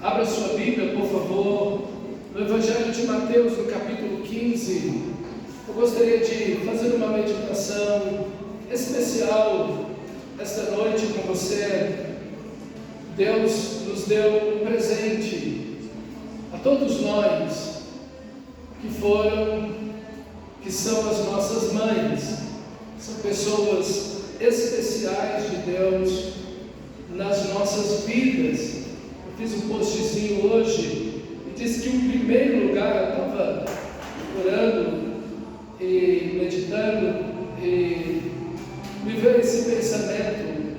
Abra sua Bíblia, por favor, no Evangelho de Mateus, no capítulo 15. Eu gostaria de fazer uma meditação especial esta noite com você. Deus nos deu um presente a todos nós que são as nossas mães. São pessoas especiais de Deus nas nossas vidas. Eu fiz um postzinho hoje e disse que o primeiro lugar, eu estava orando e meditando e me veio esse pensamento: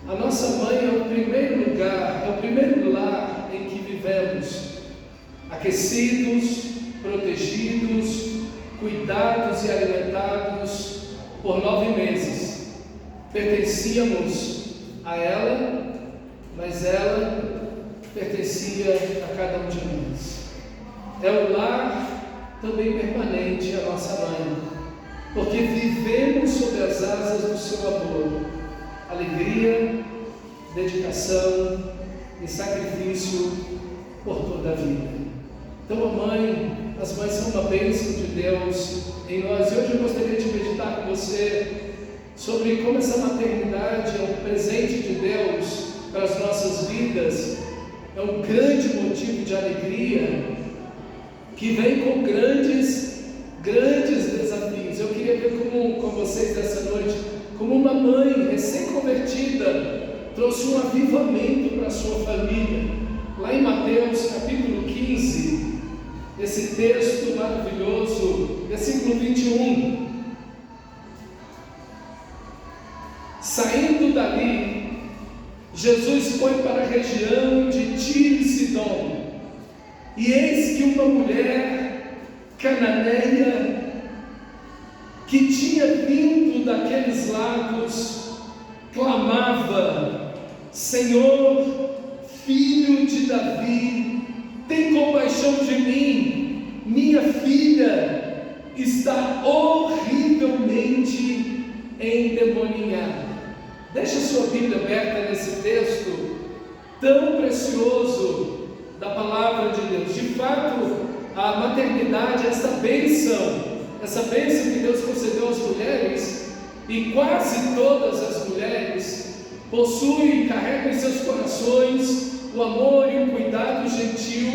a nossa mãe é o primeiro lugar, é o primeiro lar em que vivemos, aquecidos, protegidos, cuidados e alimentados por 9 meses. Pertencíamos a ela, mas ela pertencia a cada um de nós. É o lar também permanente a nossa mãe, porque vivemos sob as asas do seu amor, alegria, dedicação e sacrifício por toda a vida. Então as mães são uma bênção de Deus em nós. E hoje eu gostaria de meditar com você sobre como essa maternidade é um presente de Deus para as nossas vidas, é um grande motivo de alegria, que vem com grandes desafios. Eu queria ver com vocês essa noite, como uma mãe recém-convertida trouxe um avivamento para a sua família. Lá em Mateus capítulo 15, esse texto maravilhoso, versículo 21. Saindo dali, Jesus foi para a região de Tiro e Sidom, e eis que uma mulher cananeia, que tinha vindo daqueles lados, clamava: Senhor, filho de Davi, tem compaixão de mim, minha filha está horrivelmente endemoniada. Deixa sua Bíblia aberta nesse texto tão precioso da palavra de Deus. De fato, a maternidade é essa bênção que Deus concedeu às mulheres, e quase todas as mulheres possuem e carregam em seus corações o amor e o cuidado gentil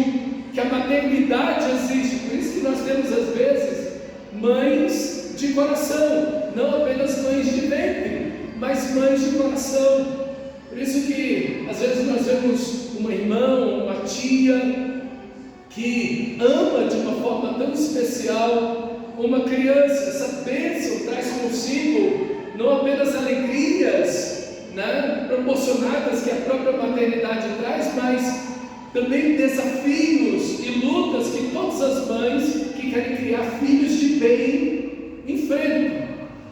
que a maternidade exige. Por isso que nós temos às vezes mães de coração, não apenas mães de ventre, mas mães de coração. Por isso que às vezes nós vemos uma irmã, uma tia que ama de uma forma tão especial uma criança. Essa bênção traz consigo não apenas alegrias, proporcionadas que a própria maternidade traz, mas também desafios e lutas que todas as mães que querem criar filhos de bem enfrentam.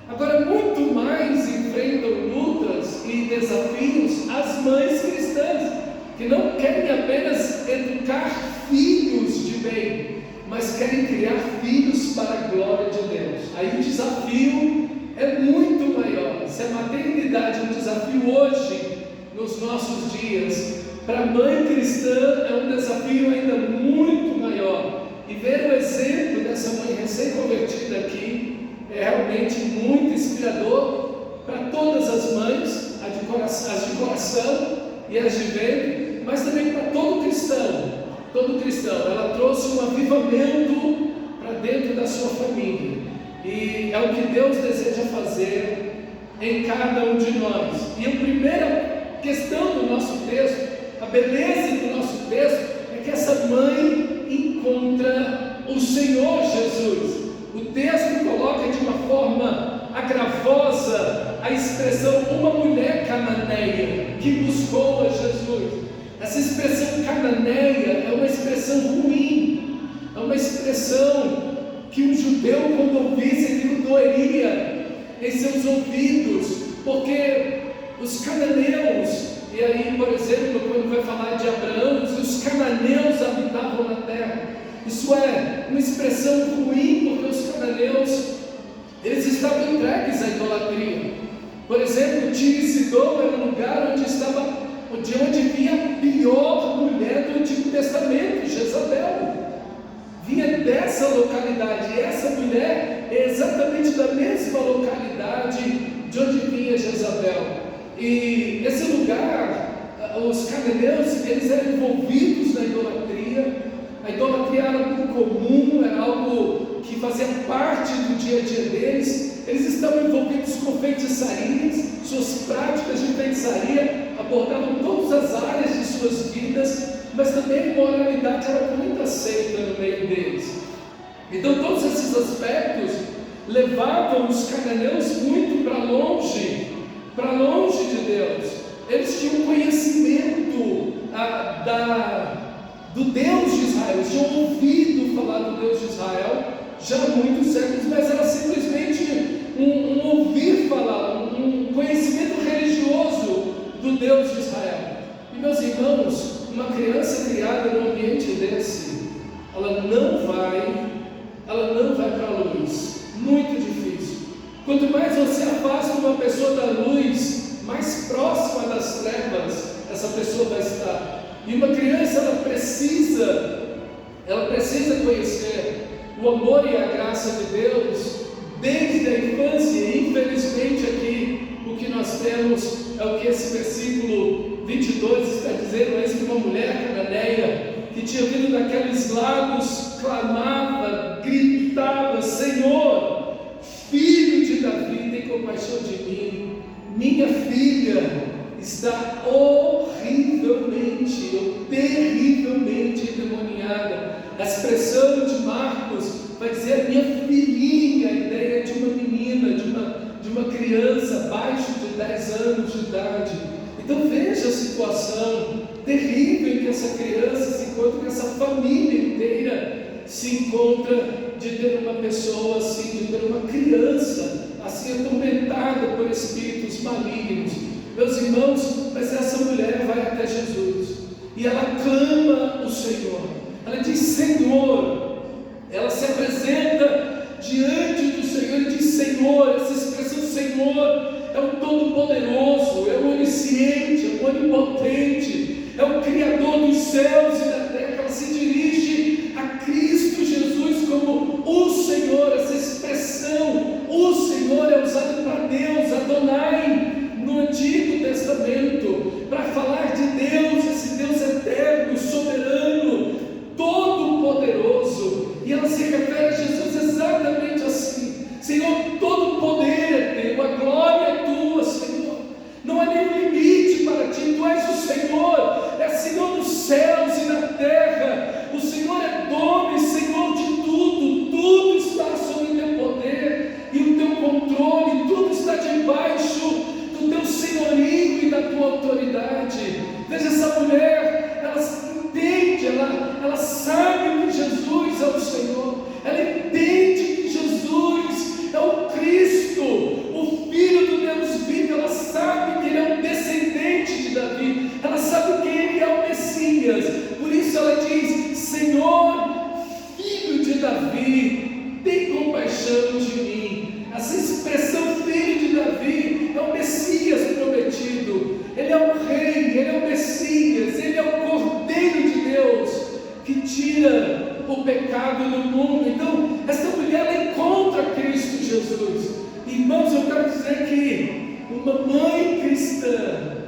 Agora, muito mais enfrentam lutas e desafios as mães cristãs, que não querem apenas educar filhos de bem, mas querem criar filhos para a glória de Deus. Aí o desafio é muito maior. Se a maternidade é um desafio hoje, nos nossos dias, para a mãe cristã é um desafio ainda muito maior. E ver o exemplo dessa mãe recém-convertida aqui é realmente muito inspirador para todas as mães, as de coração e as de ventre, mas também para todo cristão. Todo cristão. Ela trouxe um avivamento para dentro da sua família, e é o que Deus deseja fazer em cada um de nós. E a primeira questão do nosso texto, a beleza do nosso texto, é que essa mãe encontra o Senhor Jesus. O texto coloca de uma forma agravosa a expressão uma mulher cananeia que buscou a Jesus. Essa expressão cananeia é uma expressão ruim, é uma expressão que um judeu, quando ouvisse aquilo, doeria em seus ouvidos, porque os cananeus, e aí, por exemplo, quando vai falar de Abraão, os cananeus habitavam na terra. Isso é uma expressão ruim, porque os cananeus, eles estavam entregues à idolatria. Por exemplo, Tiro e Sidom era um lugar onde vinha a pior mulher do Antigo dessa localidade, e essa mulher é exatamente da mesma localidade de onde vinha Jezabel. E nesse lugar, os cananeus, eles eram envolvidos na idolatria. A idolatria era algo comum, era algo que fazia parte do dia a dia deles. Eles estavam envolvidos com feitiçarias, suas práticas de feitiçaria abordavam todas as áreas de suas vidas, mas também a imoralidade era muito aceita no meio deles. Então todos esses aspectos levavam os cananeus muito para longe de Deus. Eles tinham conhecimento do Deus de Israel, eles tinham ouvido falar do Deus de Israel já há muitos séculos, mas era simplesmente um ouvir falar, um conhecimento religioso do Deus de Israel. E meus irmãos, uma criança criada num ambiente desse, ela não vai para a luz. Muito difícil. Quanto mais você afasta uma pessoa da luz, mais próxima das trevas essa pessoa vai estar. E uma criança, ela precisa conhecer o amor e a graça de Deus desde a infância. E infelizmente aqui o que nós temos é o que esse versículo 22 está dizendo: eis que uma mulher cananeia que tinha vindo daqueles lados clamava, gritava: Senhor, filho de Davi, tem compaixão de mim, minha filha está horrivelmente ou terrivelmente endemoniada. A expressão de Marcos vai dizer a minha filhinha, a ideia de uma menina, de uma criança abaixo de 10 anos de idade. Então veja a situação terrível em que essa criança se encontra, que essa família inteira se encontra, de ter uma pessoa assim, de ter uma criança assim atormentada por espíritos malignos. Meus irmãos, mas essa mulher vai até Jesus e ela clama o Senhor. Ela diz: Senhor. Ela se apresenta diante do Senhor e diz: Senhor. Essa expressão Senhor é o Todo-Poderoso, é o Onisciente, é o Onipotente, é o Criador dos céus e da terra. Ela se dirige a Cristo Jesus como o Senhor. Essa expressão, o Senhor, é usada para Deus, Adonai, no Antigo Testamento, para falar de Deus, esse Deus eterno, soberano, todo-poderoso. E ela se refere a Jesus exatamente assim: Senhor, todo poder é teu, a glória é tua, Senhor. Não há nenhum limite para ti, tu és o Senhor, é Senhor dos céus e da terra. O Senhor é dono e Senhor de tudo, tudo está sob o teu poder e o teu controle, tudo está debaixo do teu senhorio e da tua autoridade. Veja essa mulher, ela entende, ela sabe que Jesus é o Senhor, ela entende que Jesus é o Cristo, o Filho do Deus vivo. Ela sabe que Ele é um descendente de Davi, ela sabe que Ele é o Messias. Por isso ela diz: Senhor, Filho de Davi, tem compaixão de mim. Essa expressão Filho de Davi é o Messias prometido. Ele é o Rei, Ele é o Messias, Ele é o Cordeiro de Deus que tira o pecado do mundo. Então, esta mulher, ela encontra Cristo Jesus. Irmãos, eu quero dizer que uma mãe cristã,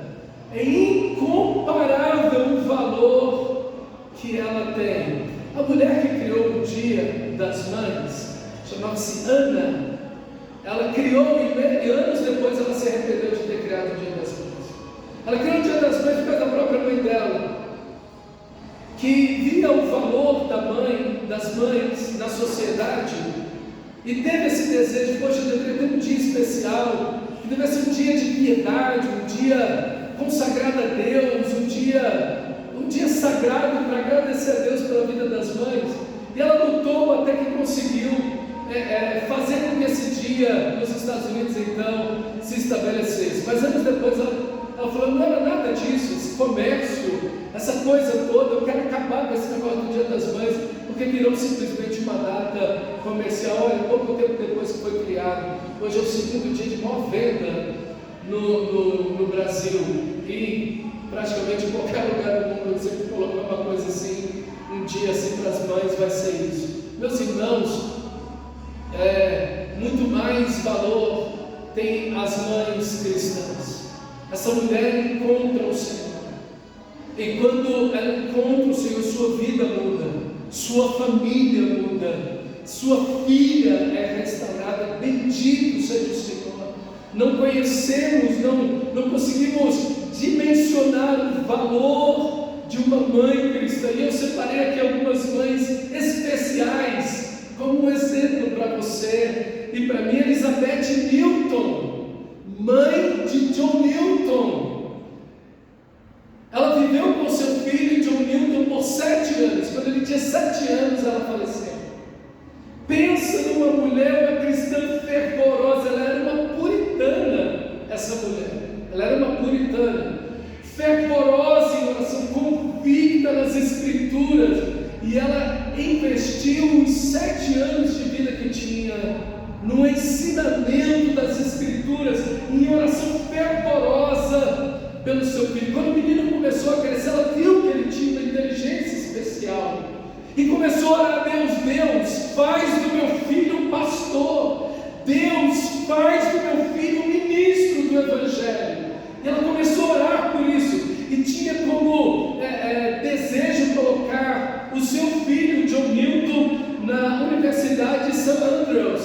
é incomparável o valor que ela tem. A mulher que criou o Dia das Mães chamava-se Ana. Ela criou e anos depois ela se arrependeu de ter criado o Dia das Mães. Ela criou o Dia das Mães por causa da própria mãe dela, que via o valor das mães na sociedade e teve esse desejo: poxa, eu deveria ter um dia especial, que deve ser um dia de piedade, um dia consagrado a Deus, um dia sagrado para agradecer a Deus pela vida das mães. E ela lutou até que conseguiu fazer com que esse dia nos Estados Unidos então se estabelecesse. Mas anos depois ela falou: não era nada disso, esse comércio, essa coisa toda, eu quero acabar com esse negócio do Dia das Mães, porque virou simplesmente uma data comercial. Olha, pouco tempo depois que foi criado, hoje é o segundo dia de maior venda no Brasil, e praticamente em qualquer lugar do mundo você colocar uma coisa assim, um dia assim para as mães, vai ser isso. Meus irmãos, muito mais valor tem as mães cristãs. Essa mulher encontra o Senhor, e quando ela encontra o Senhor, sua vida muda, sua família muda, sua filha é restaurada. Bendito seja o Senhor. Não conhecemos, não conseguimos dimensionar o valor de uma mãe cristã, e eu separei aqui algumas mães especiais como um exemplo para você e para mim. Elizabeth Newton, mãe de John Newton, ela viveu com seu filho John Newton por 7 anos. Quando ele tinha 7 anos, ela faleceu. Pensa numa mulher, uma cristã fervorosa. Ela era uma puritana, essa mulher. Ela era uma puritana, fervorosa em oração, convicta nas Escrituras. E ela investiu os 7 anos de vida que tinha no ensinamento das Escrituras, em oração fervorosa pelo seu filho. Quando o menino começou a crescer, ela viu que ele tinha uma inteligência especial e começou a orar a Deus: Deus, faz do meu filho um pastor, Deus, faz do meu filho um ministro do Evangelho. E ela começou a orar por isso, e tinha como desejo colocar o seu filho John Newton na Universidade de St. Andrews,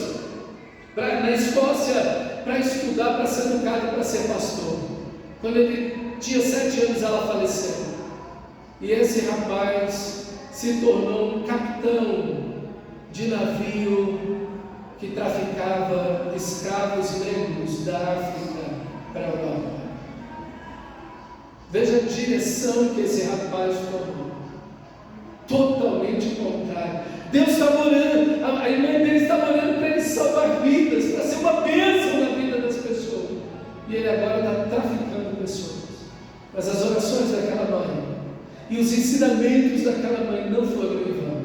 na Escócia, para estudar, para ser educado, para ser pastor. Quando ele tinha 7 anos, ela faleceu, e esse rapaz se tornou um capitão de navio que traficava escravos negros da África para a Europa. Veja a direção que esse rapaz tomou, totalmente contrária. Deus estava orando, a irmã dele estava orando para ele salvar vidas, para ser uma bênção na vida das pessoas, e ele agora está traficando pessoas. Mas as orações daquela mãe e os ensinamentos daquela mãe não foram em vão.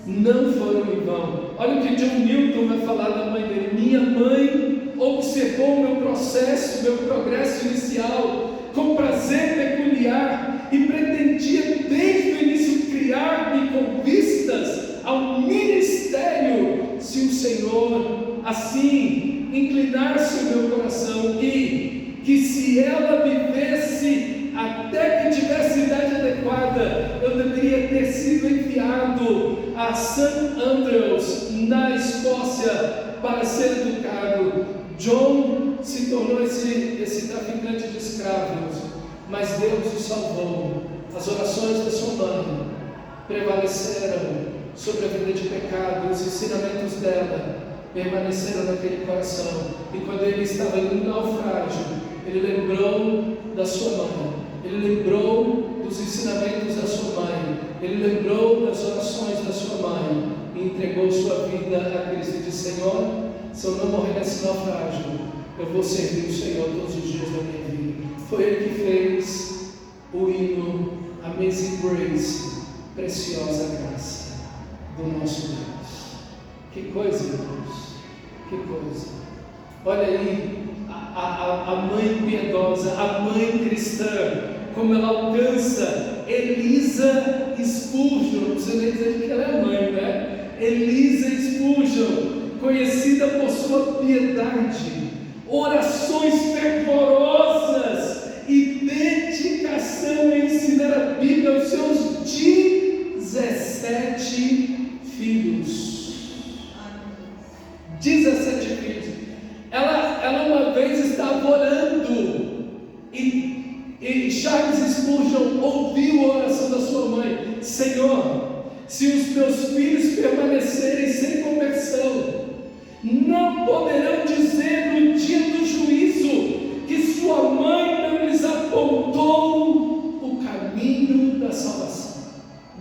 Não foram em vão. Olha o que John Newton vai falar da mãe dele: minha mãe observou o meu processo, meu progresso inicial com prazer peculiar, e pretendia desde o início criar-me com vistas ao ministério, se o Senhor assim inclinasse o meu coração, e que se ela vivesse até que tivesse idade adequada, eu deveria ter sido enviado a St. Andrews, na Escócia, para ser educado. John se tornou esse traficante de escravos, mas Deus o salvou. As orações da sua mãe prevaleceram sobre a vida de pecado, os ensinamentos dela permaneceram naquele coração. E quando ele estava em um naufrágio, ele lembrou da sua mãe, ele lembrou dos ensinamentos da sua mãe, ele lembrou das orações da sua mãe, e entregou sua vida a Cristo. E disse: Senhor, se eu não morrer nesse naufrágio, eu vou servir o Senhor todos os dias da minha vida. Foi ele que fez o hino Amazing Grace, preciosa graça do nosso Deus. Que coisa, irmãos, que coisa. Olha aí a mãe piedosa, a mãe cristã, como ela alcança Eliza Spurgeon. Não precisa nem dizer que ela é mãe, né? Eliza Spurgeon, conhecida por sua piedade, orações fervorosas e dedicação em ensinar a Bíblia aos seus 17 filhos. 17 filhos. Ela uma vez estava orando e Charles Spurgeon ouviu a oração da sua mãe: Senhor, se os meus filhos permanecerem sem conversão, não poderão dizer no dia do juízo que sua mãe não lhes apontou o caminho da salvação.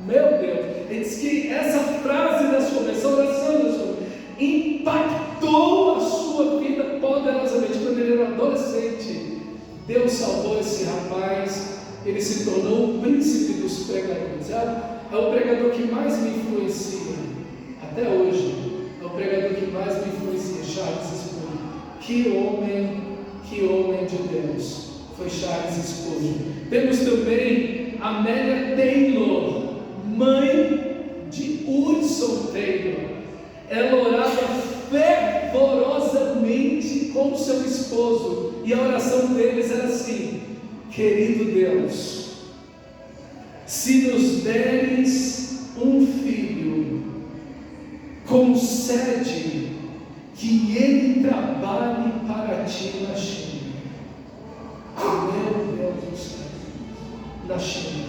Meu Deus, ele diz que essa frase da sua mãe, essa oração da sua mãe, impactou a sua vida poderosamente. Quando ele era adolescente, Deus salvou esse rapaz, ele se tornou o príncipe dos pregadores. É o pregador que mais me influencia até hoje. É o pregador que mais me influencia, Charles Spurgeon. Que homem de Deus foi Charles Spurgeon. Temos também Amélia Taylor, mãe de Hudson Hudson Taylor, ela orava fervorosamente com seu esposo, e a oração deles era assim: querido Deus, se nos deres um filho, concede que ele trabalhe para ti na China. Meu Deus do céu, na China.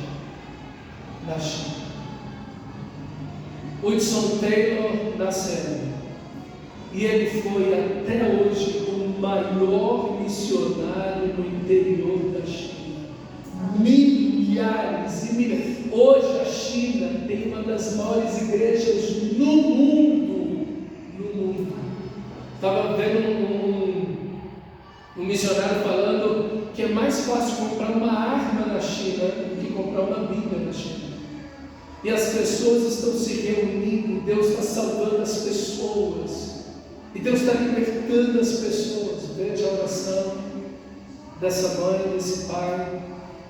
Hudson Taylor nasceu, e ele foi até hoje o maior missionário no interior da China. Milhares e milhares. Hoje a China tem uma das maiores igrejas no mundo. Estava vendo um missionário falando que é mais fácil comprar uma arma na China do que comprar uma Bíblia na China. E as pessoas estão se reunindo, Deus está salvando as pessoas, e Deus está libertando as pessoas. Veja a oração dessa mãe, desse pai.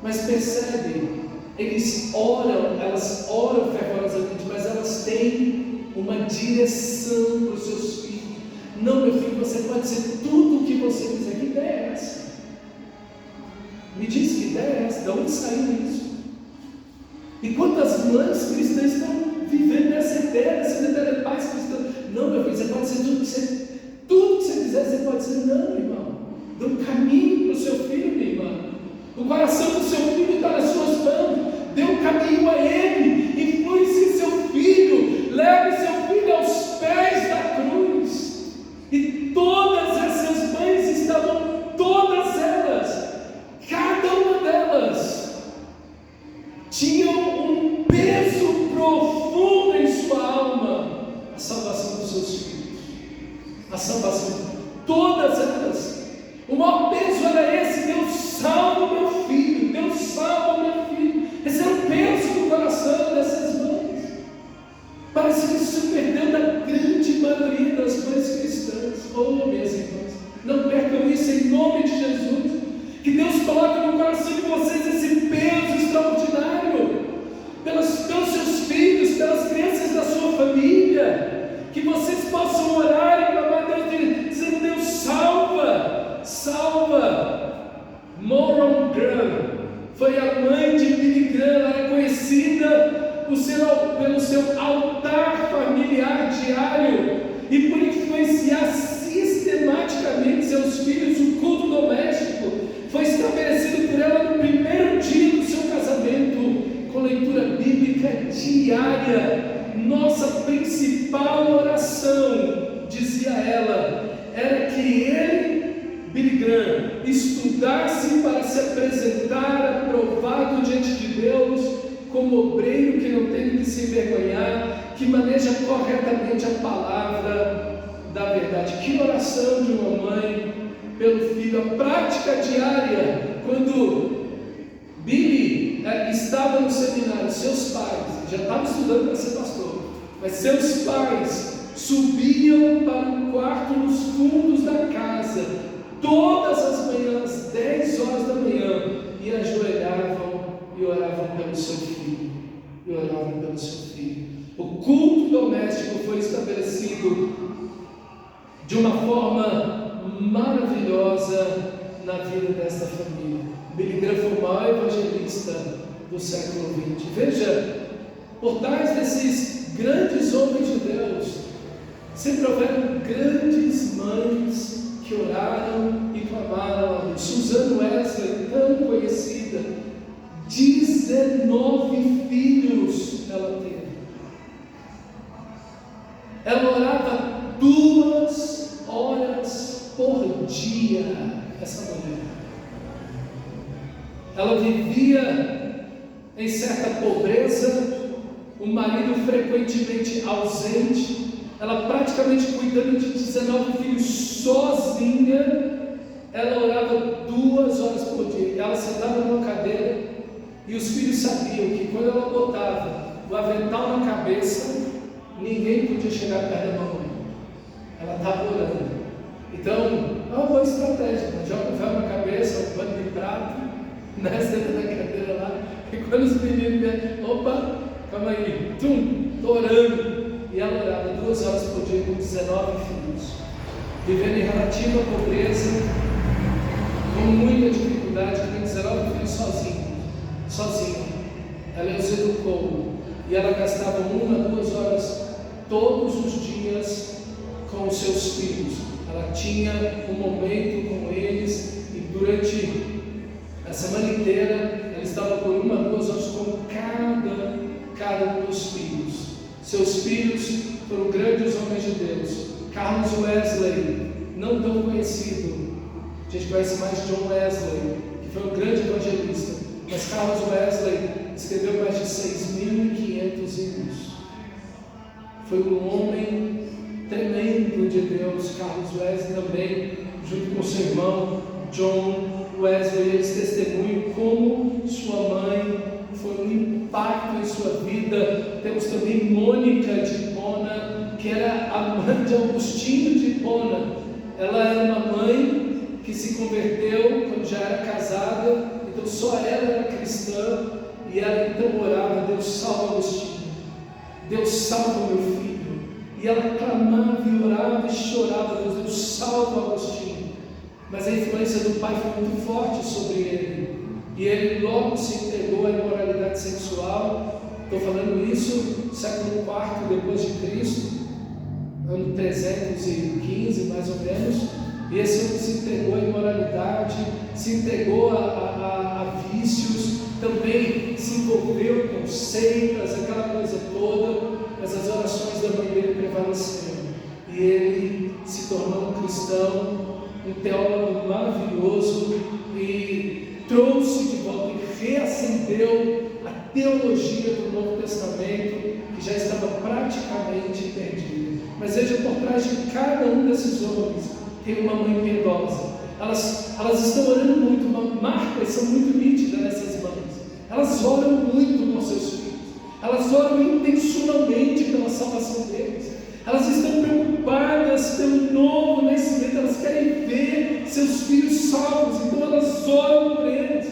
Mas percebe, elas oram fervorosamente, mas elas têm uma direção para os seus filhos. Não, meu filho, você pode ser tudo o que você quiser. Que ideia é essa? Me diz que ideia é essa? De onde saiu isso? E quantas mães cristãs estão vivendo nessa ideia de pais cristãos? Não, meu filho, você pode ser tudo que você quiser, você pode ser. Não, irmão. Dê um caminho para o seu filho, minha irmã. O coração do seu filho está nas suas mãos. Dê um caminho a ele. Influencie seu filho. Leve seu filho aos pés da cruz. E todas essas mães estavam, todas elas, cada uma delas, tinham um peso profundo em sua alma, a salvação dos seus filhos, a salvação, todas elas. O maior peso era esse: Deus salva o meu filho, Deus salva o meu filho. Esse era o peso do coração dessas mães. Parece que isso se perdeu da grande maioria das mães cristãs. Oh, minhas irmãs, não percam isso em nome de Jesus. Que Deus coloque no coração de vocês esse peso extraordinário pelos seus filhos, pelas crianças da sua família. Que vocês possam orar e clamar a Deus, dizendo: Deus, salva. Moron Graham foi a mãe de Billy Graham. Ela é conhecida pelo seu altar familiar diário e por influenciar sistematicamente seus filhos. O culto doméstico foi estabelecido por ela no primeiro dia do seu casamento, com leitura bíblica diária. Nossa principal oração, dizia ela, era que ele, Billy Graham, estudasse para se apresentar aprovado diante de Deus, como obreiro que não tem que se envergonhar, que maneja corretamente a palavra da verdade. Que oração de uma mãe pelo filho, a prática diária. Quando Billy estava no seminário, seus pais, já estava estudando para ser pastor, mas seus pais subiam para um quarto nos fundos da casa, todas as manhãs, 10 horas da manhã, e ajoelhavam e oravam pelo seu filho. O culto doméstico foi estabelecido de uma forma maravilhosa na vida desta família. Billy Graham foi o maior evangelista do século XX. Veja, por trás desses grandes homens de Deus, sempre houveram grandes mães que oraram e clamaram a Deus. Susan Wesley, tão conhecida, 19 filhos ela teve. Ela orava 2 horas por dia, essa mulher. Ela vivia em certa pobreza, o marido frequentemente ausente, ela praticamente cuidando de 19 filhos sozinha. Ela orava 2 horas por dia. Ela sentava numa cadeira e os filhos sabiam que quando ela botava o avental na cabeça, ninguém podia chegar perto da mamãe. Ela estava orando. Então, é uma boa estratégia. Joga o véu na cabeça, um pano de prato, senta na cadeira lá, e quando os meninos vêm, opa, calma aí, estou orando. e ela orava 2 horas por dia com 19 filhos, vivendo em relativa pobreza, com muita dificuldade, com 19 filhos sozinha. Ela os educou e ela gastava 1 a 2 horas todos os dias com os seus filhos. Ela tinha um momento com eles e durante a semana inteira ela estava por 1 a 2 horas com cada um dos filhos. Seus filhos foram grandes homens de Deus. Carlos Wesley, não tão conhecido, a gente conhece mais John Wesley, que foi um grande evangelista, mas Carlos Wesley escreveu mais de 6.500 hinos. Foi um homem tremendo de Deus. Carlos Wesley também, junto com seu irmão John Wesley, eles testemunham como sua mãe foi um impacto em sua vida. Temos também Mônica de Hipona, que era a mãe de Agostinho de Hipona. Ela era uma mãe que se converteu quando já era casada, então só ela era cristã, e ela então orava: Deus salva Agostinho, Deus salva o meu filho. E ela clamava e orava e chorava: Deus salva Agostinho. Mas a influência do pai foi muito forte sobre ele, e ele logo se entregou à imoralidade sexual. Estou falando isso século IV depois de Cristo, ano 315 mais ou menos. E esse homem se entregou à imoralidade, se entregou a vícios, também se envolveu com seitas, aquela coisa toda, mas as orações da mãe dele prevaleceram, e ele se tornou um cristão, um teólogo maravilhoso, e trouxe de volta e reacendeu a teologia do Novo Testamento, que já estava praticamente perdida. Mas veja, por trás de cada um desses homens tem uma mãe piedosa. Elas estão orando muito, marcas são muito nítidas nessas mães. Elas oram muito com seus filhos, elas oram intencionalmente pela salvação deles. Elas estão preocupadas pelo novo nascimento, elas querem ver seus filhos salvos, então elas oram por eles.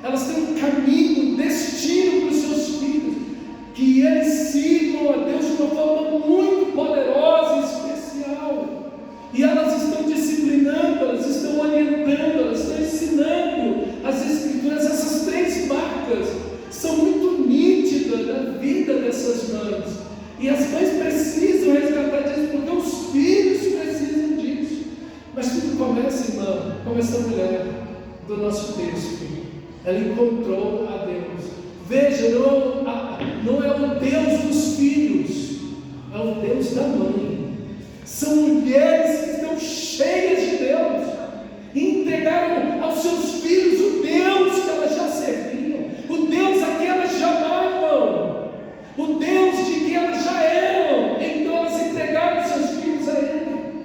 Elas têm um caminho, um destino para os seus filhos, que eles sirvam a Deus de uma forma muito poderosa e especial. E elas estão disciplinando, elas estão orientando, elas estão ensinando as Escrituras. Essas 3 marcas são muito nítidas na vida dessas mães. E as mães precisam resgatar disso, porque os filhos precisam disso. Mas tudo começa, irmã, como essa mulher do nosso texto. Ela encontrou a Deus. Veja, não é o Deus dos filhos, é o Deus da mãe. São mulheres que estão cheias de Deus e entregaram aos seus filhos o Deus que elas já serviam, o Deus a que elas já amavam, o Deus de que elas já eram. Então elas entregaram seus filhos a Ele.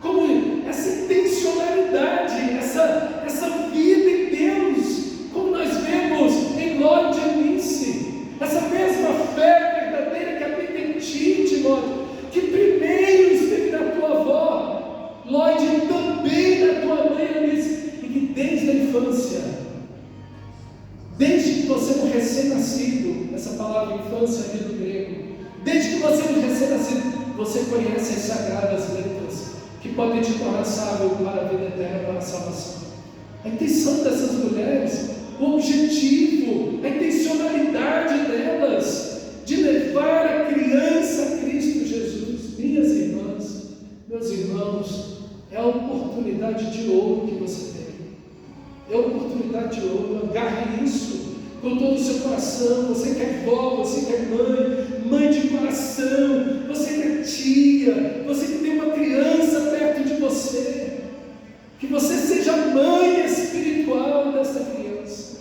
Como essa intencionalidade, essa vida em Deus, como nós vemos em Lloyd e Eunice, essa mesma fé verdadeira que habita em ti, Timóteo, que primeiro esteve na tua avó, Lloyd, e também na tua mãe Eunice, e que desde a infância, desde que você é um recém-nascido, essa palavra infância é do grego, desde que você é um recém-nascido, você conhece as sagradas letras, que podem te tornar sábio para a vida eterna, para a salvação. A intenção dessas mulheres, o objetivo, a intencionalidade delas, de levar a criança a Cristo Jesus. Minhas irmãs, meus irmãos, é a oportunidade de ouro que você tem. É a oportunidade de ouro. Agarre isso com todo o seu coração. Você que é vó, você que é mãe de coração, você que é tia, você que tem uma criança perto de você, que você seja mãe espiritual dessa criança,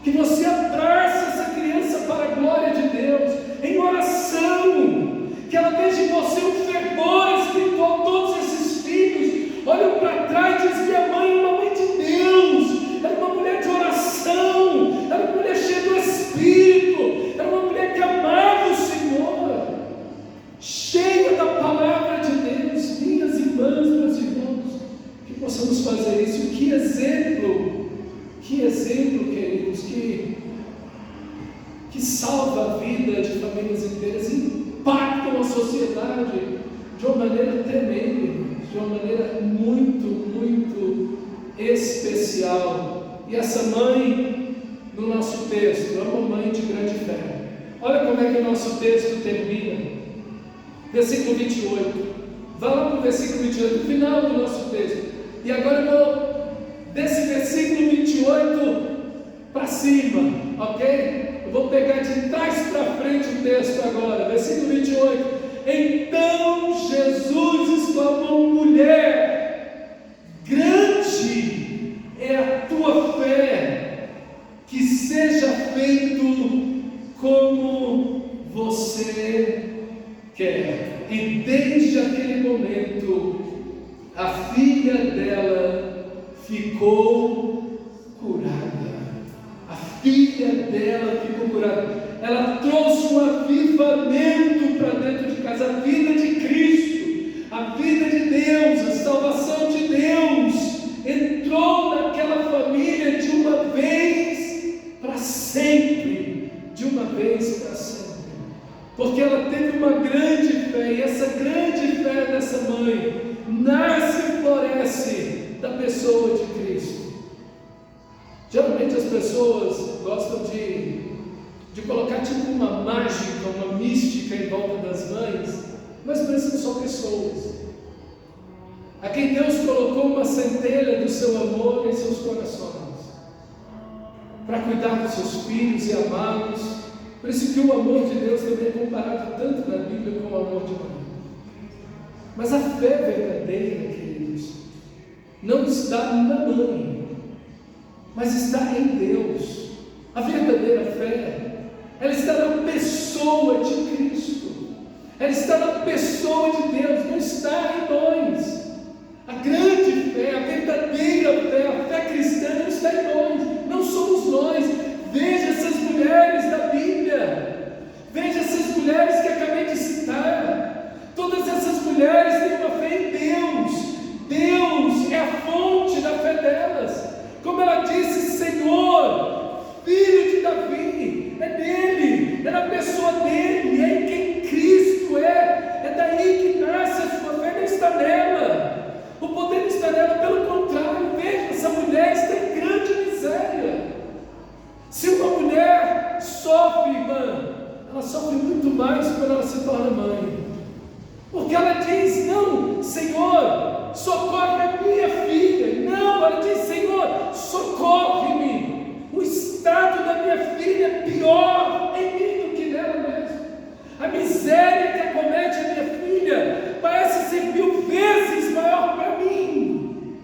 que você abrace essa criança para a glória de Deus, em oração, que ela veja em você um fervor espiritual. Todos esses filhos olham para trás e dizem: minha mãe é uma mãe de Deus, era uma mulher de oração, era uma mulher cheia do Espírito, era uma mulher que amava o Senhor, cheia da palavra de Deus. Minhas irmãs, meus irmãos, que possamos fazer isso. Que exemplo, queridos, que salva a vida de famílias inteiras. impactam a sociedade de uma maneira tremenda, de uma maneira muito, muito especial. E essa mãe, no nosso texto, é uma mãe de grande fé. Olha como é que o nosso texto termina. Versículo 28. Vá lá para o versículo 28, no final do nosso texto. E agora eu vou desse versículo 28 para cima, ok? Eu vou pegar de trás para frente o texto agora. Versículo 28. Então Jesus exclamou: mulher, grande é a tua fé, que seja feito como você quer. E desde aquele momento a filha dela ficou curada. A filha dela ficou curada. Ela trouxe um avivamento para dentro de casa, a vida de Cristo, a vida de Deus, a salvação de Deus entrou naquela família de uma vez para sempre, de uma vez para sempre, porque ela teve uma grande fé, e essa grande fé dessa mãe nasce e floresce da pessoa de Cristo. Geralmente as pessoas gostam de colocar tipo uma mágica, uma mística em volta das mães, mas são só pessoas a quem Deus colocou uma centelha do seu amor em seus corações, para cuidar dos seus filhos e amá-los. Por isso que o amor de Deus também é comparado tanto na Bíblia com o amor de mãe. Mas a fé verdadeira, queridos, não está na mãe, mas está em Deus. A verdadeira fé, ela está na pessoa de Cristo, ela está na pessoa de Deus, não está em nós. A grande fé, a verdadeira fé, a fé cristã não está em nós, não somos nós. Veja essas mulheres da Bíblia, veja essas mulheres que acabei de citar, todas essas mulheres têm uma fé em Deus. Deus é a fonte da fé delas, como ela disse: Senhor, filho de Davi, é dele, é na pessoa dele, é em quem Cristo é daí que nasce a sua fé, não está nela, o poder não está nela, pelo contrário. Veja, essa mulher está em grande miséria. Se uma mulher sofre, irmã, ela sofre muito mais quando ela se torna mãe, porque ela diz: não, Senhor, socorre a minha filha. Não, ela diz: Senhor, socorre-me. O estado da minha filha é pior em mim do que nela mesma. A miséria que acomete a minha filha parece ser 1000 vezes maior para mim,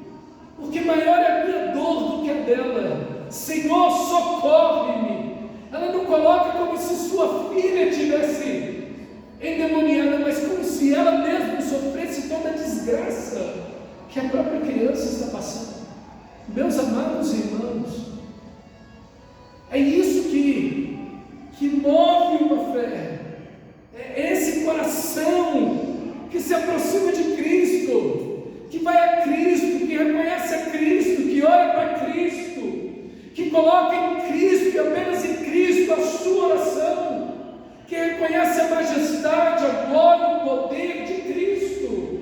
porque maior é a minha dor do que a dela. Senhor, socorre-me. Ela não coloca como se sua filha tivesse endemoniada, mas como se ela mesma sofresse toda a desgraça que a própria criança está passando. Meus amados irmãos, é isso que move uma fé, é esse coração que se aproxima de Cristo, que vai a Cristo, que reconhece a Cristo, que olha para Cristo, que coloca em Cristo e apenas em Cristo a sua oração, que reconhece a majestade, a glória, o poder de Cristo.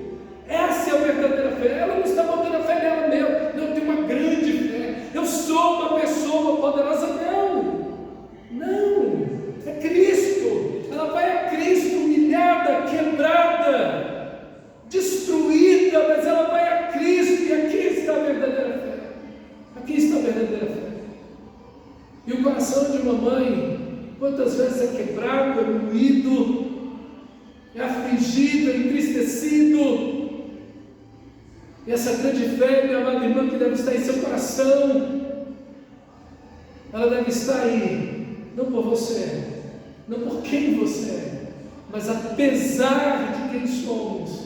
Essa é a verdadeira fé. Ela não está botando a fé nela mesma. Eu tenho uma grande fé, eu sou uma pessoa poderosa. Não, é Cristo. Ela vai a Cristo humilhada, quebrada, destruída, mas ela vai a Cristo, e aqui está a verdadeira fé. Aqui está a verdadeira fé. E o coração de uma mãe, quantas vezes é quebrado, é moído, é afligido, é entristecido. E essa grande fé, minha amada irmã, que deve estar em seu coração, ela deve estar aí, não por você, não por quem você é, mas apesar de quem somos,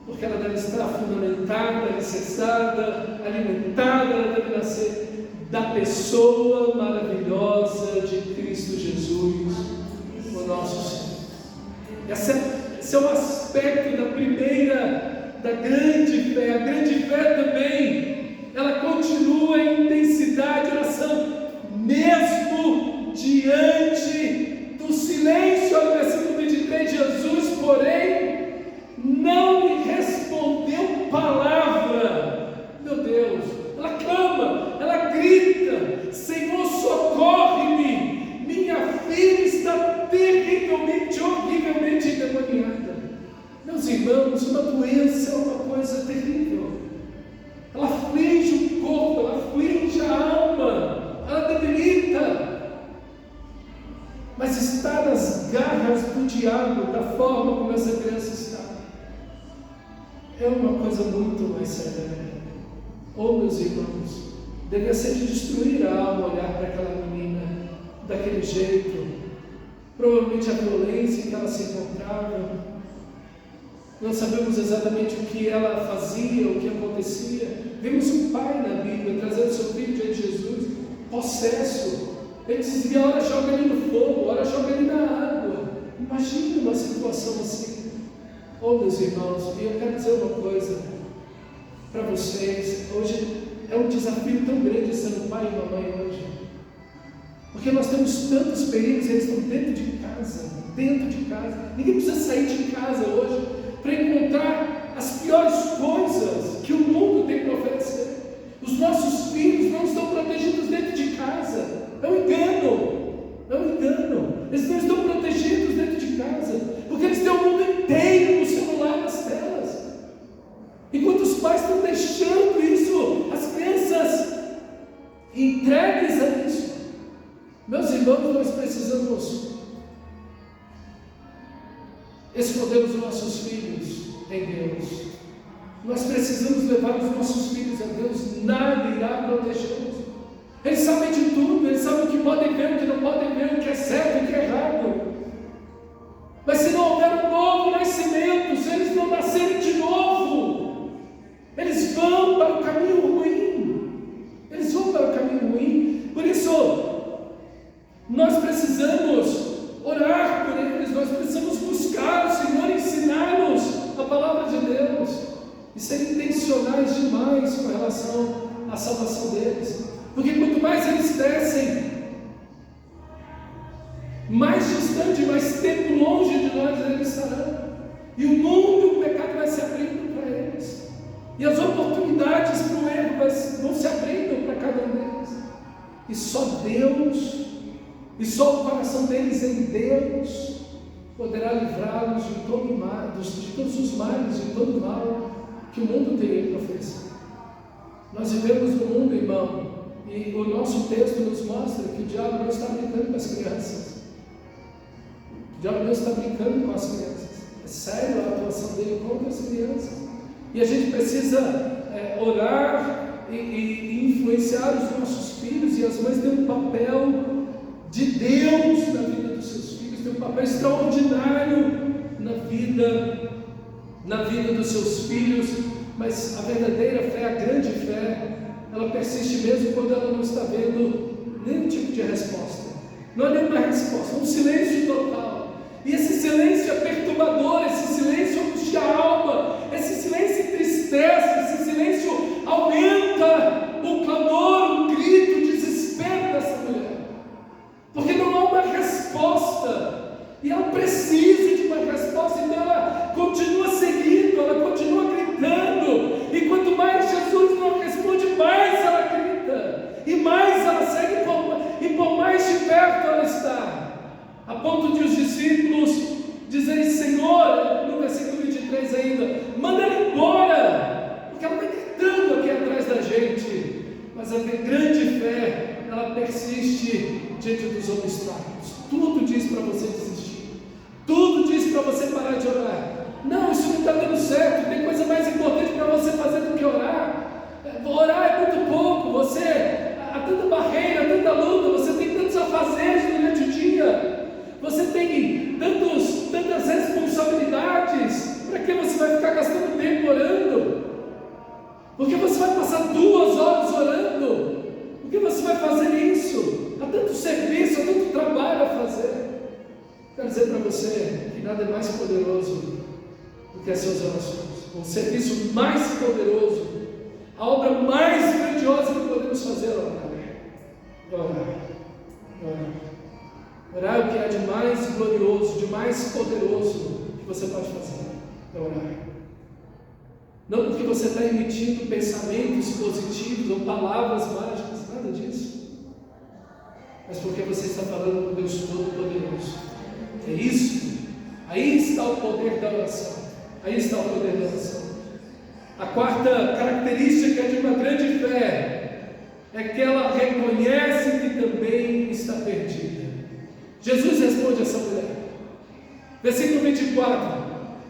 porque ela deve estar fundamentada, alicerçada, alimentada, ela deve nascer da pessoa maravilhosa de Cristo Jesus, o nosso Senhor. Esse é um aspecto da primeira, da grande fé. A grande fé também, ela continua em intensidade de oração, mesmo diante do silênio. Olha o versículo 23, Jesus Meus irmãos, uma doença é uma coisa terrível. Ela aflige o corpo, ela aflige a alma, ela debilita. Mas está nas garras do diabo, da forma como essa criança está, é uma coisa muito mais severa. Meus irmãos, devia ser de destruir a alma olhar para aquela menina daquele jeito. Provavelmente a violência em que ela se encontrava. Não sabemos exatamente o que ela fazia, o que acontecia. Vimos um pai na Bíblia trazendo seu filho diante de Jesus, possesso. Ele dizia: ora joga ele no fogo, ora joga ele na água. Imagine uma situação assim. Meus irmãos, e eu quero dizer uma coisa para vocês. Hoje é um desafio tão grande sendo pai e mamãe hoje. Porque nós temos tantos perigos, eles estão dentro de casa. Ninguém precisa sair de casa hoje para encontrar as piores coisas que o mundo tem para oferecer. Os nossos filhos não estão protegidos dentro de casa. É um engano. Eles não estão protegidos dentro de casa, porque eles têm o mundo inteiro no celular, nas telas. Enquanto os pais estão deixando isso, as crianças entregues a isso. Meus irmãos, nós precisamos esconder os nossos filhos em Deus. Nós precisamos levar os nossos filhos a Deus. Nada irá protegê-los. Eles sabem de tudo, eles sabem o que podem ver, o que não podem ver, o que é certo, o que é errado. Mas se não houver um novo nascimento, se eles não nascerem de novo, eles vão para o caminho ruim. Por isso, nós precisamos orar por eles, nós precisamos buscar o Senhor, ensinar-nos a palavra de Deus e ser intencionais demais com relação à salvação deles. Porque quanto mais eles crescem, mais distante, mais tempo longe de nós eles estarão. E o mundo, o pecado vai se abrindo para eles. E as oportunidades para o erro vão se abrindo para cada um deles. E só Deus, e só o coração deles em Deus, poderá livrá-los de todo o mal, de todos os males, de todo o mal que o mundo tem para oferecer. Nós vivemos no mundo, irmão, e o nosso texto nos mostra que o diabo não está brincando com as crianças. O diabo não está brincando com as crianças. É sério a atuação dele contra as crianças. E a gente precisa orar e influenciar os nossos filhos, e as mães têm um papel de Deus na vida dos seus filhos, têm um papel extraordinário na vida dos seus filhos. Mas a verdadeira fé, a grande fé, ela persiste mesmo quando ela não está vendo nenhum tipo de resposta. Não há nenhuma resposta, um silêncio total. E esse silêncio é perturbador, esse silêncio angustia a alma, esse silêncio entristece, esse silêncio aumenta o clamor, o grito, o desespero dessa mulher. Porque não há uma resposta, e ela precisa de uma resposta, então ela continua seguindo, ela continua gritando, e quanto mais Jesus não responde, mais ela grita, e mais ela segue, e por mais de perto ela está, a ponto de os discípulos dizerem: Senhor, no versículo 23 ainda, manda ela embora, porque ela está gritando aqui atrás da gente. Mas a grande fé, ela persiste diante dos obstáculos. Tudo diz para você desistir, tudo diz para você parar de orar. Não, isso não está dando certo, tem coisa mais importante para você fazer do que orar. Orar é muito pouco, há tanta barreira, tanta luta, você tem tantos afazeres durante o dia, você tem tantas responsabilidades. Para que você vai ficar gastando tempo orando? Porque você vai passar 2 horas orando? Por que você vai fazer isso? Há tanto serviço, há tanto trabalho a fazer. Quero dizer para você que nada é mais poderoso do que as suas orações. O serviço mais poderoso, a obra mais grandiosa que podemos fazer é orar. Orar é o que há de mais glorioso, de mais poderoso que você pode fazer. É orar. Não porque você está emitindo pensamentos positivos ou palavras mágicas, nada disso, mas porque você está falando com Deus Todo-Poderoso. É isso. Aí está o poder da oração. Aí está o poder da oração. A quarta característica de uma grande fé é que ela reconhece que também está perdida. Jesus responde a essa mulher. Versículo 24.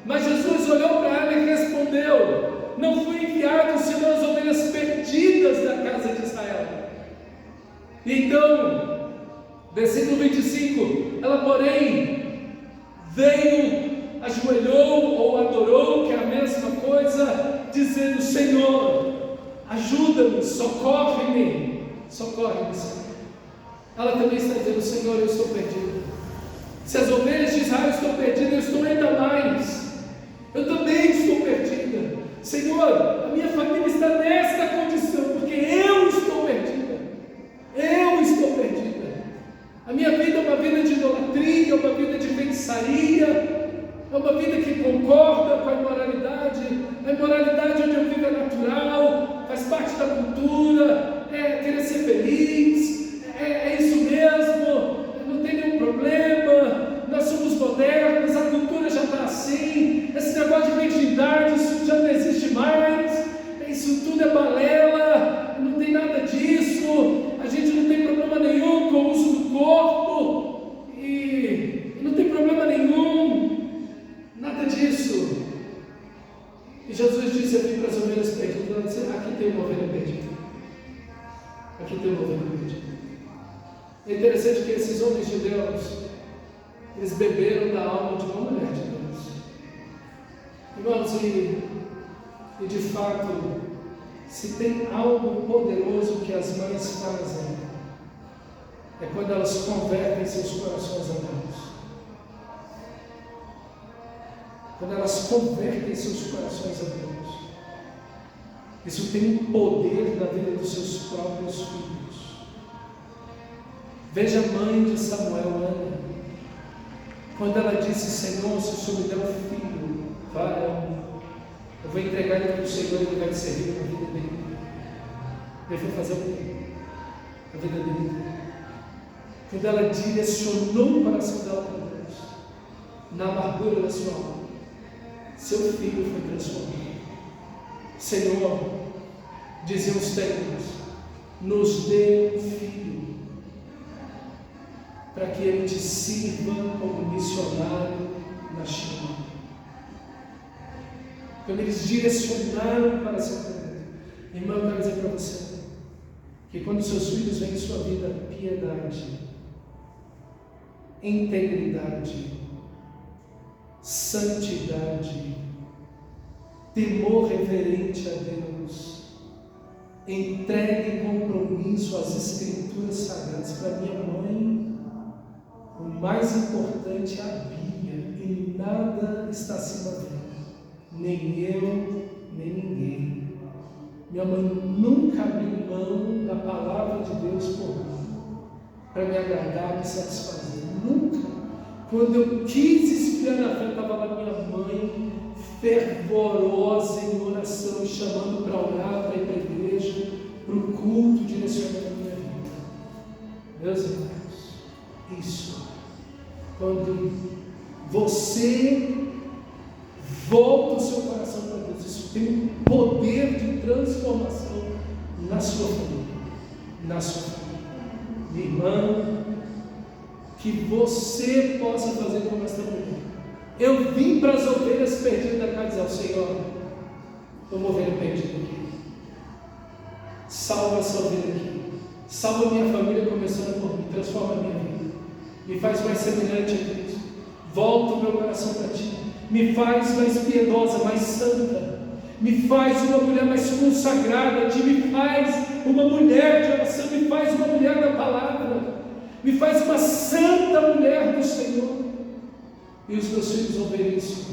Mas Jesus olhou para ela e respondeu: não fui enviado senão as ovelhas perdidas da casa de Israel. Então, versículo 25, ela porém veio, ajoelhou ou adorou, que é a mesma coisa, dizendo: Senhor, ajuda-me, socorre-me, socorre-me, Senhor. Ela também está dizendo: Senhor, eu estou perdida. Se as ovelhas de Israel estão perdidas, eu estou ainda mais. Eu também estou perdida. Senhor, a minha família está nesta condição, porque eu estou perdida. Eu estou perdida. A minha vida é uma vida de idolatria, é uma vida de feitiçaria, é uma vida que concorda com a imoralidade. A imoralidade onde eu vivo é natural, faz parte da cultura, é querer ser feliz, é isso mesmo, não tem nenhum problema, nós somos modernos, a cultura já está assim, esse negócio de virgindade, isso já não existe mais, isso tudo é balela, não tem nada disso, a gente não tem problema nenhum com o uso do corpo, e não tem problema nenhum, nada disso. E Jesus disse: eu vim para as ovelhas perdidas. Ela disse: aqui tem uma ovelha perdida, aqui tem uma ovelha perdida. É interessante que esses homens de Deus, eles beberam da alma de uma mulher de Deus. Irmãos, e de fato, se tem algo poderoso que as mães fazem, é quando elas convertem seus corações a Deus. Quando elas convertem seus corações a Deus, isso tem um poder na vida dos seus próprios filhos. Veja a mãe de Samuel, Ana, quando ela disse: Senhor, se o Senhor me der um filho, varão, eu vou entregar ele para o Senhor e ele vai te servir na vida dele. Ele foi fazer o quê? A vida dele. Quando ela direcionou o coração dela para Deus, na amargura da sua alma, seu filho foi transformado. Senhor, diziam os técnicos, nos dê um filho, para que ele te sirva como missionário na China. Quando eles direcionaram para essa coisa, irmão, eu quero dizer para você, que quando seus filhos veem em sua vida piedade, integridade, santidade, temor reverente a Deus, entrega em compromisso as Escrituras Sagradas. Para minha mãe, o mais importante é a Bíblia, e nada está acima dela, nem eu, nem ninguém. Minha mãe nunca abriu mão da palavra de Deus por mim, para me agradar, me satisfazer. Nunca. Quando eu quis esfriar na fé, estava lá minha mãe, fervorosa em oração, me chamando para orar, para ir para a igreja, para o culto, direcionando a minha vida. Meus irmãos, isso, quando você volta o seu coração para Deus, isso tem um poder de transformação na sua família, na sua família. Minha irmã, que você possa fazer como esta mulher. Eu vim para as ovelhas perdidas da casa de Israel. Senhor, uma ovelha perdida aqui, salva essa ovelha aqui, salva a minha família começando por mim, transforma a minha vida, me faz mais semelhante a Cristo, volta o meu coração para ti, me faz mais piedosa, mais santa, me faz uma mulher mais consagrada a ti, me faz uma mulher de oração, me faz uma mulher da palavra, me faz uma santa mulher do Senhor. E os meus filhos vão ver isso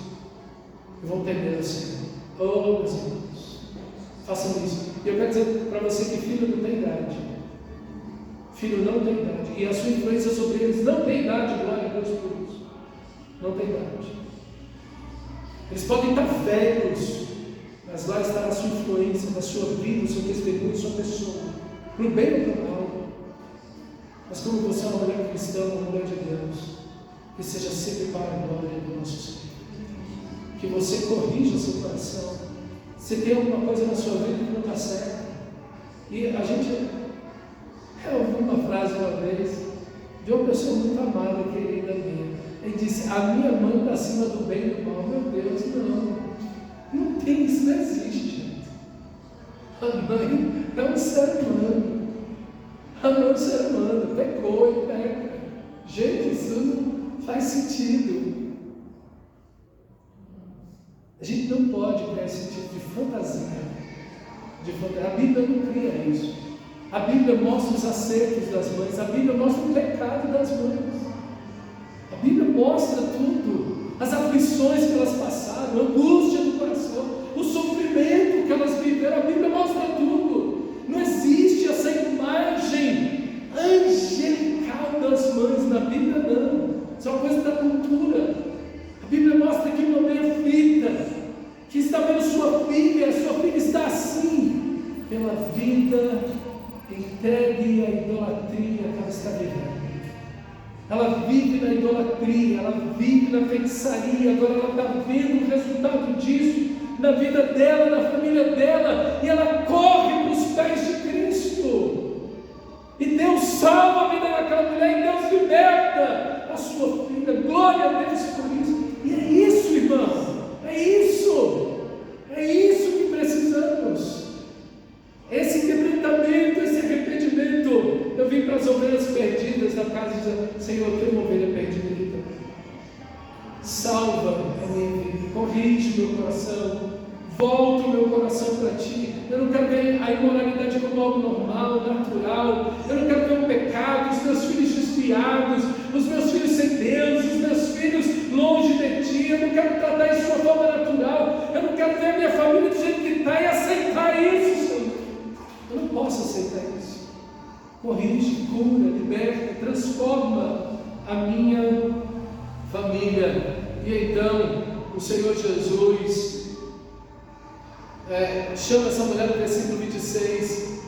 e vão temer o Senhor. Oh, meus irmãos, façam isso. E eu quero dizer para você que filho não tem idade. Filho não tem idade. E a sua influência sobre eles não tem idade, glória a Deus por isso. Não tem idade. Eles podem estar velhos, mas lá está a sua influência, a sua vida, o seu testemunho, a sua pessoa, para o bem ou para o mal. Mas como você é uma mulher cristã, uma mulher de Deus, que seja sempre para a glória do nosso Senhor. que você corrija o seu coração. Se tem alguma coisa na sua vida que não está certa. E a gente, eu ouvi uma frase uma vez, de uma pessoa muito amada, querida minha. Ele disse: a minha mãe está acima do bem e do mal. Meu Deus, não tem, isso não existe, gente. A mãe é um ser humano. A mãe é um ser humano, pecou e peca. Gente, isso não faz sentido. A gente não pode criar esse tipo de fantasia. A Bíblia não cria isso. A Bíblia mostra os acertos das mães. A Bíblia mostra o pecado das mães. A Bíblia mostra tudo. As aflições que elas passaram, a angústia do coração, o sofrimento que elas viveram. A Bíblia mostra tudo. Não existe essa imagem angelical das mães na Bíblia, não. Isso é uma coisa da cultura. A Bíblia mostra que uma mãe aflita, que está vendo sua filha está assim, pela vida entregue à idolatria que ela está vivendo. Ela vive na idolatria, ela vive na feitiçaria. Agora ela está vendo o resultado disso na vida dela, na família dela, e ela corre para os pés de Cristo. E Deus salva a vida daquela mulher, e Deus liberta a sua filha. Glória a Deus por isso. E é isso, irmão, é isso que precisamos. Esse quebrantamento, esse arrependimento. Eu vim para as ovelhas perdidas da casa de Senhor, eu tenho uma ovelha perdida aqui também. Salva a minha vida, corrige meu coração, volta o meu coração para Ti. Eu não quero ver a imoralidade como algo normal, natural. Eu não quero ver o pecado, os meus filhos desviados, os meus filhos sem Deus, os meus filhos longe de Ti. Eu não quero tratar isso de uma forma natural. Eu não quero ver a minha família do jeito que está e aceitar isso, Senhor. Eu não posso aceitar isso. Corrige, cura, liberta, transforma a minha família. E então o Senhor Jesus chama essa mulher no versículo 26.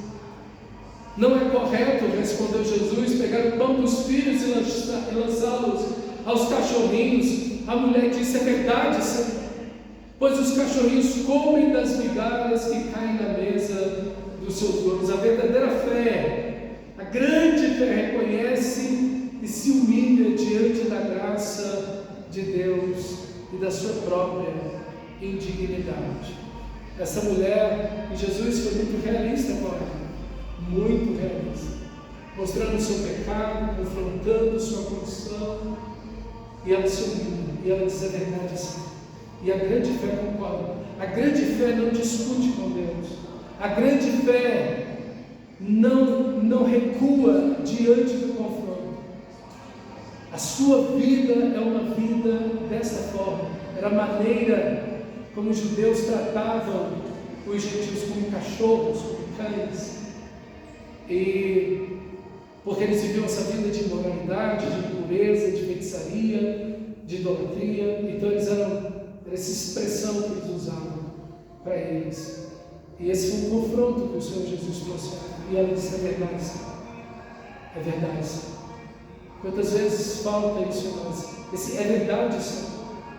Não é correto, respondeu Jesus, pegar o pão dos filhos e lançá-los aos cachorrinhos. A mulher disse: é verdade, Senhor, pois os cachorrinhos comem das migalhas que caem na mesa dos seus donos. A verdadeira fé, a grande fé, reconhece e se humilha diante da graça de Deus e da sua própria indignidade. Essa mulher, e Jesus foi muito realista com ela, muito realista, mostrando o seu pecado, confrontando sua condição, e ela se humilha, e ela diz a verdade assim. E a grande fé concorda. A grande fé não discute com Deus. A grande fé não recua diante do confronto. A sua vida é uma vida dessa forma. Era a maneira como os judeus tratavam os gentios, como cachorros, como cães. E porque eles viviam essa vida de imoralidade, de impureza, de feitiçaria, de idolatria. Então eles eram essa expressão que eles usavam para eles. E esse foi um confronto que o Senhor Jesus trouxe. E ela disse: é verdade, Senhor. É verdade, Senhor. Quantas vezes falta isso em nós? Esse é verdade, Senhor.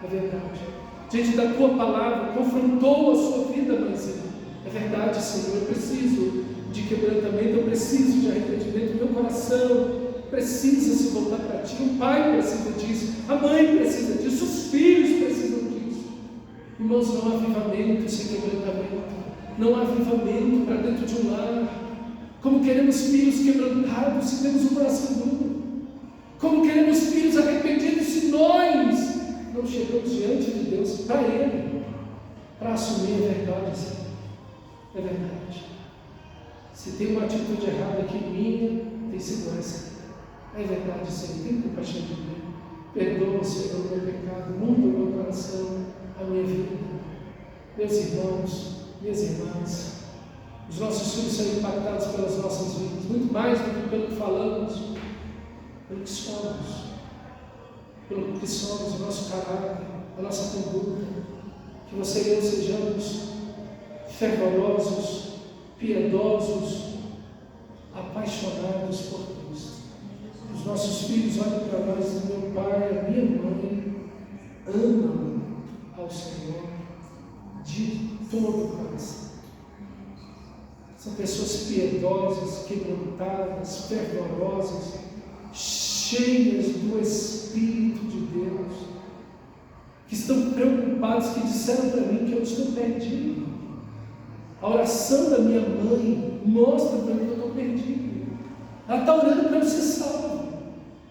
É verdade. Diante da tua palavra, confrontou a sua vida, mãezinha. É verdade, Senhor. Eu preciso de quebrantamento, eu preciso de arrependimento. Meu coração precisa se voltar para Ti. O pai precisa disso, a mãe precisa disso, os filhos precisam disso. Irmãos, não há avivamento sem quebrantamento. Não há avivamento para dentro de um lar. Como queremos filhos quebrantados se temos um coração duro? Como queremos filhos arrependidos se nós não chegamos diante de Deus para Ele, para assumir a verdade? É verdade. Se tem uma atitude errada aqui minha, tem sido essa. É verdade, Senhor. Tem compaixão de mim. Perdoa, Senhor, o meu pecado. Muda o meu coração, a minha vida. Meus irmãos, minhas irmãs, os nossos filhos são impactados pelas nossas vidas, muito mais do que pelo que falamos, pelo que somos, o nosso caráter, a nossa conduta. Que você e eu sejamos fervorosos, piedosos, apaixonados por Cristo. Os nossos filhos olham para nós e dizem: meu pai, a minha mãe amam ao Senhor. todo o coração. São pessoas piedosas, quebrantadas, fervorosas, cheias do Espírito de Deus, que estão preocupados, que disseram para mim que eu estou perdido. A oração da minha mãe mostra para mim que eu estou perdido. Ela está orando para eu ser salvo.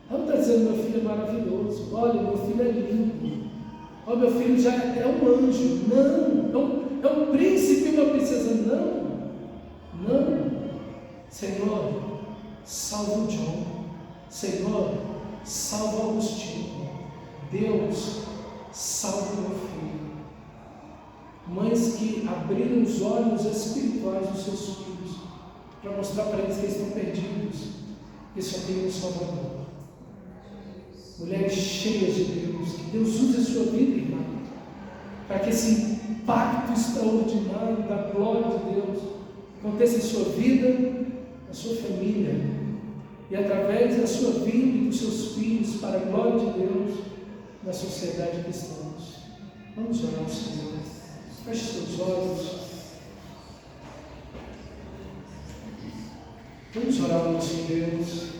Ela não está dizendo: meu filho é maravilhoso, olha, meu filho é lindo, olha, meu filho já é um anjo. Não, é um príncipe e uma princesa. Não. Senhor, salva o John. Senhor, salva o Agostinho. Deus, salva o meu filho. Mães que abriram os olhos espirituais dos seus filhos para mostrar para eles que eles estão perdidos e só tem um Salvador. Mulheres cheias de Deus, que Deus use a sua vida, irmã, para que esse impacto extraordinário da glória de Deus aconteça em sua vida, na sua família, e através da sua vida e dos seus filhos, para a glória de Deus, na sociedade que estamos. Vamos orar ao Senhor. Feche seus olhos. Vamos orar ao nosso Deus.